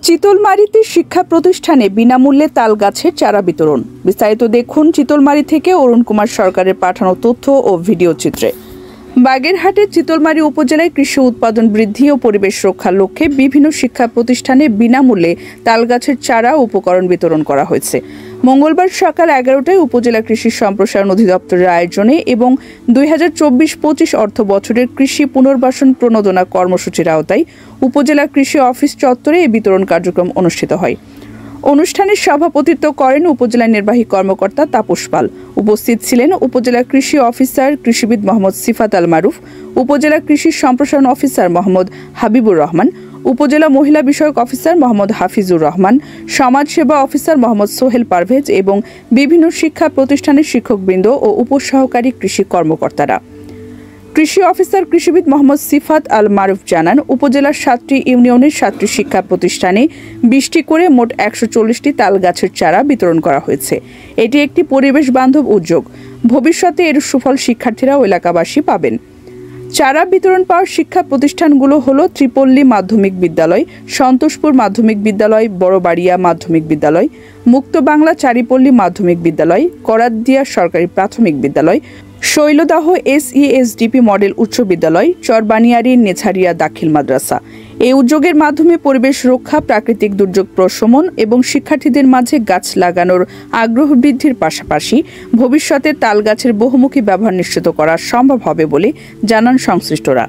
চিতলমারীতে শিক্ষা প্রতিষ্ঠানে বিনামূল্যে তাল গাছের চারা বিতরণ। বিস্তারিত দেখুন চিতলমারী থেকে অরুণ কুমার সরকারের পাঠানো তথ্য ও ভিডিও চিত্রে। বাগেরহাটের চিতলমারী উপজেলায় কৃষি উৎপাদন বৃদ্ধি ও পরিবেশ রক্ষার লক্ষ্যে বিভিন্ন শিক্ষা প্রতিষ্ঠানে বিনামূল্যে তাল গাছের চারা ও উপকরণ বিতরণ করা হয়েছে। মঙ্গলবার সকাল 11টায় উপজেলা কৃষি সম্প্রসারণ অধিদপ্তরের আয়োজনে এবং 2024-25 অর্থ বছরের কৃষি পুনর্বাসন প্রণোদনা কর্মসূচির আওতায় উপজেলা কৃষি অফিস চত্বরে এই বিতরণ কার্যক্রম অনুষ্ঠিত হয়। অনুষ্ঠানে সভাপতিত্ব করেন উপজেলা নির্বাহী কর্মকর্তা তাপস পাল। উপস্থিত ছিলেন উপজেলা কৃষি অফিসার কৃষিবিদ মোহাম্মদ সিফাত আল মারুফ, উপজেলা কৃষি সম্প্রসারণ অফিসার মোহাম্মদ হাবিবুর রহমান, উপজেলা মহিলা বিষয়ক অফিসার মোহাম্মদ হাফিজুর রহমান, সমাজসেবা অফিসার মোহাম্মদ সোহেল পারভেজ এবং বিভিন্ন শিক্ষা প্রতিষ্ঠানের শিক্ষকবৃন্দ ও উপসহকারী কৃষি কর্মকর্তারা। কৃষি অফিসার কৃষিবিদ মোহাম্মদ সিফাত আল মারুফ জানান, উপজেলার 7টি ইউনিয়নের 7টি শিক্ষা প্রতিষ্ঠানে 20টি করে মোট 140টি তাল গাছের চারা বিতরণ করা হয়েছে। এটি একটি পরিবেশ বান্ধব উদ্যোগ। ভবিষ্যতে এর সুফল শিক্ষার্থীরা ও এলাকাবাসী পাবেন। চারা বিতরণ পাওয়া শিক্ষা প্রতিষ্ঠানগুলো হলো ত্রিপল্লী মাধ্যমিক বিদ্যালয়, সন্তোষপুর মাধ্যমিক বিদ্যালয়, বড়বাড়িয়া মাধ্যমিক বিদ্যালয়, মুক্ত বাংলা চারিপল্লী মাধ্যমিক বিদ্যালয়, করাতদিয়া সরকারি প্রাথমিক বিদ্যালয়, শৈলদাহ SESDP মডেল উচ্চ বিদ্যালয়, চরবানিয়ারি নেছারিয়া দাখিল মাদ্রাসা। এই উদ্যোগের মাধ্যমে পরিবেশ রক্ষা, প্রাকৃতিক দুর্যোগ প্রশমন এবং শিক্ষার্থীদের মাঝে গাছ লাগানোর আগ্রহ বৃদ্ধির পাশাপাশি ভবিষ্যতে তাল গাছের বহুমুখী ব্যবহার নিশ্চিত করা সম্ভব হবে বলে জানান সংশ্লিষ্টরা।